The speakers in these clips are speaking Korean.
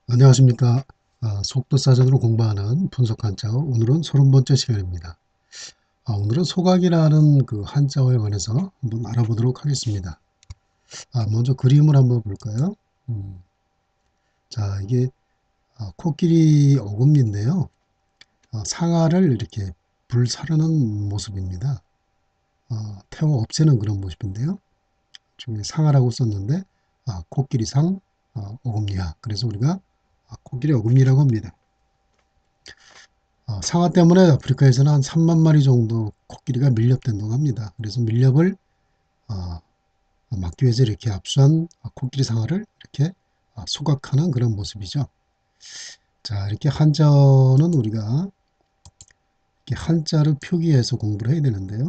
안녕하십니까. 속도사전으로 공부하는 분석 한자. 오늘은 30번째 시간입니다. 오늘은 소각이라는 그 한자어에 관해서 한번 알아보도록 하겠습니다. 먼저 그림을 한번 볼까요? 자, 이게 코끼리 어금니인데요. 상아를 이렇게 불사르는 모습입니다. 태워 없애는 그런 모습인데요. 중에 상아라고 썼는데 코끼리상 어금니하. 그래서 우리가 코끼리 어금니라고 합니다. 상아 때문에 아프리카에서는 한 3만 마리 정도 코끼리가 밀렵된다고 합니다. 그래서 밀렵을 어, 막기 위해서 이렇게 압수한 코끼리 상아를 이렇게 소각하는 그런 모습이죠. 자, 이렇게 한자어는 우리가 이렇게 한자를 표기해서 공부를 해야 되는데요.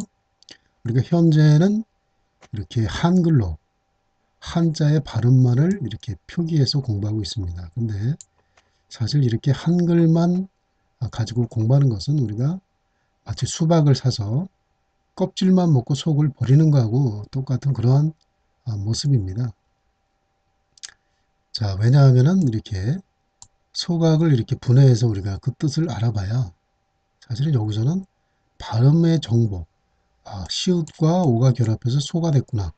우리가 현재는 이렇게 한글로 한자의 발음만을 이렇게 표기해서 공부하고 있습니다. 근데 사실 이렇게 한글만 가지고 공부하는 것은 우리가 마치 수박을 사서 껍질만 먹고 속을 버리는 거하고 똑같은 그러한 모습입니다. 자, 왜냐하면은 이렇게 소각을 이렇게 분해해서 우리가 그 뜻을 알아봐야 사실은 여기서는 발음의 정보, 시옷과 오가 결합해서 소가 됐구나.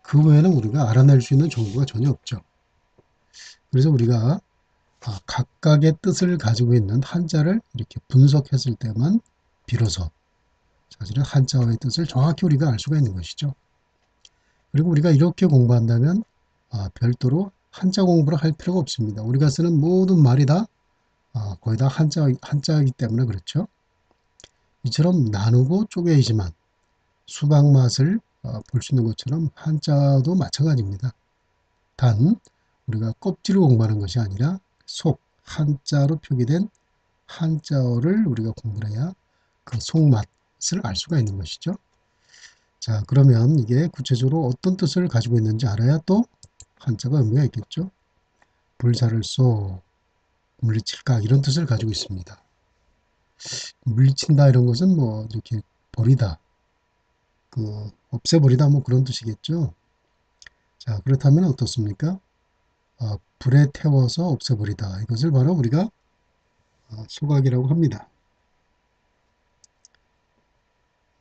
그 외에는 우리가 알아낼 수 있는 정보가 전혀 없죠. 그래서 우리가 각각의 뜻을 가지고 있는 한자를 이렇게 분석했을 때만 비로소 사실은 한자어의 뜻을 정확히 우리가 알 수가 있는 것이죠. 그리고 우리가 이렇게 공부한다면 별도로 한자 공부를 할 필요가 없습니다. 우리가 쓰는 모든 말이 다 거의 다 한자이기 때문에 그렇죠. 이처럼 나누고 쪼개이지만 수박 맛을 볼 수 있는 것처럼 한자도 마찬가지입니다. 단 우리가 껍질을 공부하는 것이 아니라 속, 한자로 표기된 한자어를 우리가 공부를 해야 그 속맛을 알 수가 있는 것이죠. 자, 그러면 이게 구체적으로 어떤 뜻을 가지고 있는지 알아야 또 한자가 의미가 있겠죠. 불사를 쏘, 물리칠까 이런 뜻을 가지고 있습니다. 물리친다 이런 것은 뭐 이렇게 버리다, 없애버리다 뭐 그런 뜻이겠죠. 자, 그렇다면 어떻습니까? 불에 태워서 없애버리다. 이것을 바로 우리가 소각이라고 합니다.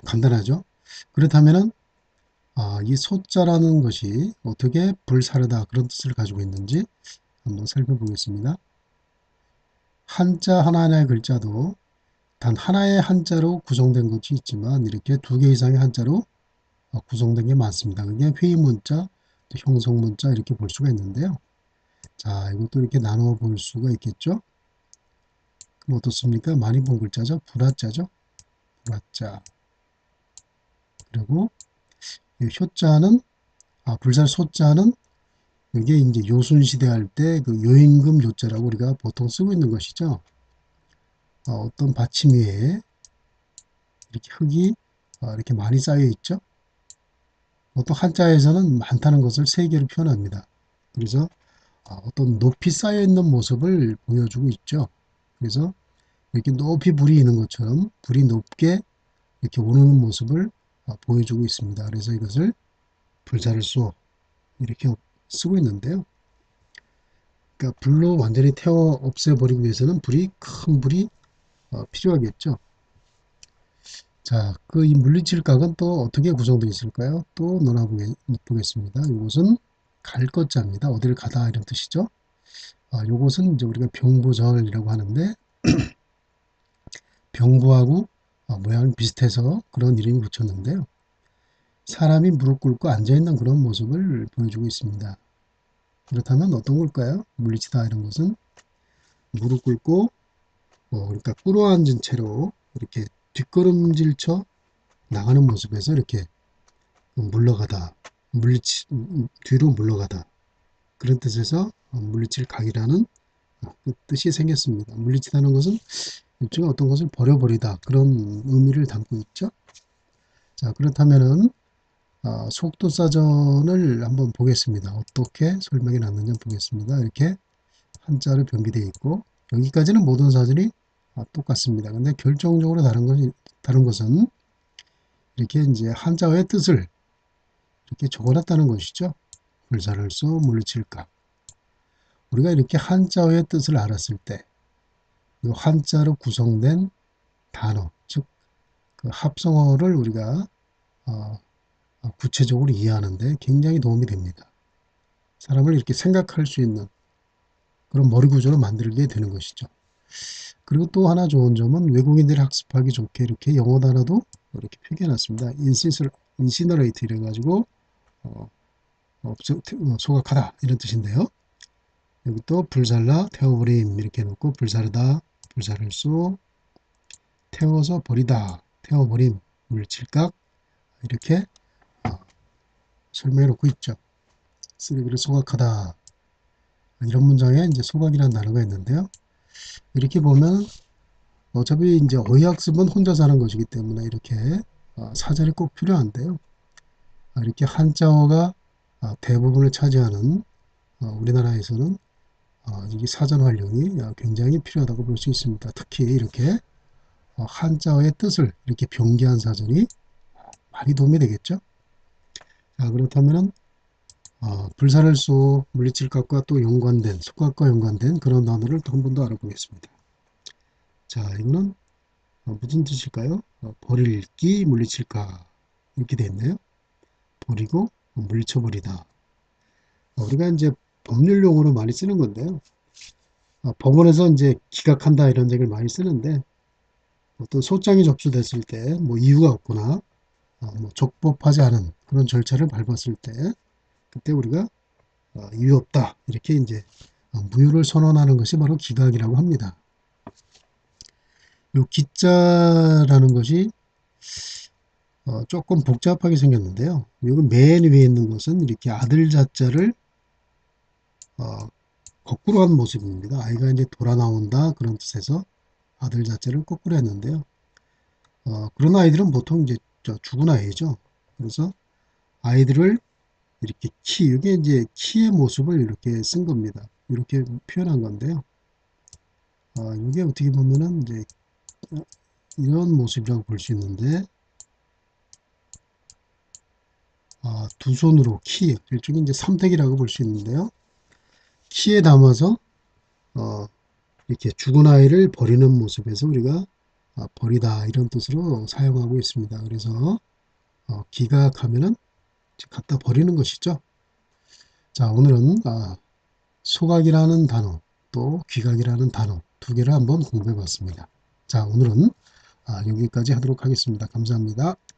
간단하죠? 그렇다면은 이 소자라는 것이 어떻게 불사르다 그런 뜻을 가지고 있는지 한번 살펴보겠습니다. 한자 하나하나의 글자도 단 하나의 한자로 구성된 것이 있지만 이렇게 두 개 이상의 한자로 구성된 게 많습니다. 그게 회의문자, 형성문자 이렇게 볼 수가 있는데요. 자, 이것도 이렇게 나누어 볼 수가 있겠죠. 그럼 어떻습니까? 많이 본 글자죠. 불화자죠. 불화자. 그리고 이 효자는 불살 소자는 이게 이제 요순시대 할 때 그 요임금 요자라고 우리가 보통 쓰고 있는 것이죠. 어떤 받침 위에 이렇게 흙이 이렇게 많이 쌓여 있죠. 보통 한자에서는 많다는 것을 세 개로 표현합니다. 그래서 어떤 높이 쌓여 있는 모습을 보여주고 있죠. 그래서 이렇게 높이 불이 있는 것처럼 불이 높게 이렇게 오르는 모습을 보여주고 있습니다. 그래서 이것을 불사를 쏘 이렇게 쓰고 있는데요. 그러니까 불로 완전히 태워 없애버리기 위해서는 큰 불이 필요하겠죠. 자, 그 이 물리칠각은 또 어떻게 구성되어 있을까요? 또 보겠습니다. 이것은 갈 것자입니다. 어디를 가다 이런 뜻이죠. 요것은 이제 우리가 병부절이라고 하는데 병부하고 모양이 비슷해서 그런 이름이 붙였는데요. 사람이 무릎 꿇고 앉아있는 그런 모습을 보여주고 있습니다. 그렇다면 어떤 걸까요? 물리치다 이런 것은 무릎 꿇고 그러니까 꿇어앉은 채로 이렇게 뒷걸음질쳐 나가는 모습에서 이렇게 물러가다, 뒤로 물러가다 그런 뜻에서 물리칠 각이라는 그 뜻이 생겼습니다. 물리치다는 것은 일종의 어떤 것을 버려버리다 그런 의미를 담고 있죠. 자, 그렇다면은 속도사전을 한번 보겠습니다. 어떻게 설명이 났는지 보겠습니다. 이렇게 한자로 병기되어 있고 여기까지는 모든 사전이 똑같습니다. 근데 결정적으로 다른 것은 이렇게 이제 한자어의 뜻을 이렇게 적어놨다는 것이죠. 불사를 쏘 물리칠까. 우리가 이렇게 한자어의 뜻을 알았을 때 이 한자로 구성된 단어, 즉 그 합성어를 우리가 어, 구체적으로 이해하는 데 굉장히 도움이 됩니다. 사람을 이렇게 생각할 수 있는 그런 머리 구조를 만들게 되는 것이죠. 그리고 또 하나 좋은 점은 외국인들이 학습하기 좋게 이렇게 영어 단어도 이렇게 표기해 놨습니다. 인시너레이트 이래가지고 어, 소각하다 이런 뜻인데요. 여기 또 불살라 태워버림 이렇게 해놓고 불사르다 불사를 쏘 태워서 버리다 태워버림 물칠각 이렇게 어, 설명해 놓고 있죠. 쓰레기를 소각하다 이런 문장에 이제 소각이라는 단어가 있는데요. 이렇게 보면 어차피 이제 어휘학습은 혼자서 하는 것이기 때문에 이렇게 사전이 꼭 필요한데요. 이렇게 한자어가 대부분을 차지하는 우리나라에서는 이 사전 활용이 굉장히 필요하다고 볼 수 있습니다. 특히 이렇게 한자어의 뜻을 이렇게 병기한 사전이 많이 도움이 되겠죠. 자, 그렇다면은 불사를 쏘 물리칠각과 또 연관된 속각과 연관된 그런 단어를 또 한 번 더 알아보겠습니다. 자, 이거는 무슨 뜻일까요? 버릴기 물리칠각 이렇게 되어 있네요. 버리고 물리쳐버리다. 우리가 이제 법률 용어로 많이 쓰는 건데요. 법원에서 이제 기각한다 이런 얘기를 많이 쓰는데 어떤 소장이 접수됐을 때 뭐 이유가 없거나 뭐 적법하지 않은 그런 절차를 밟았을 때 그때 우리가 이유 없다 이렇게 이제 무효를 선언하는 것이 바로 기각이라고 합니다. 이 기자라는 것이 조금 복잡하게 생겼는데요. 여기 맨 위에 있는 것은 이렇게 아들 자자를 어, 거꾸로 한 모습입니다. 아이가 이제 돌아 나온다 그런 뜻에서 아들 자자를 거꾸로 했는데요. 그런 아이들은 보통 이제 죽은 아이죠. 그래서 아이들을 이렇게 이게 이제 키의 모습을 이렇게 쓴 겁니다. 이렇게 표현한 건데요. 이게 어떻게 보면은 이제 이런 모습이라고 볼 수 있는데, 두 손으로 키, 일종의 이제 삼택이라고 볼 수 있는데요. 키에 담아서, 이렇게 죽은 아이를 버리는 모습에서 우리가 버리다 이런 뜻으로 사용하고 있습니다. 그래서, 기각하면은 갖다 버리는 것이죠. 자, 오늘은, 소각이라는 단어, 또 귀각이라는 단어 두 개를 한번 공부해 봤습니다. 자, 오늘은 여기까지 하도록 하겠습니다. 감사합니다.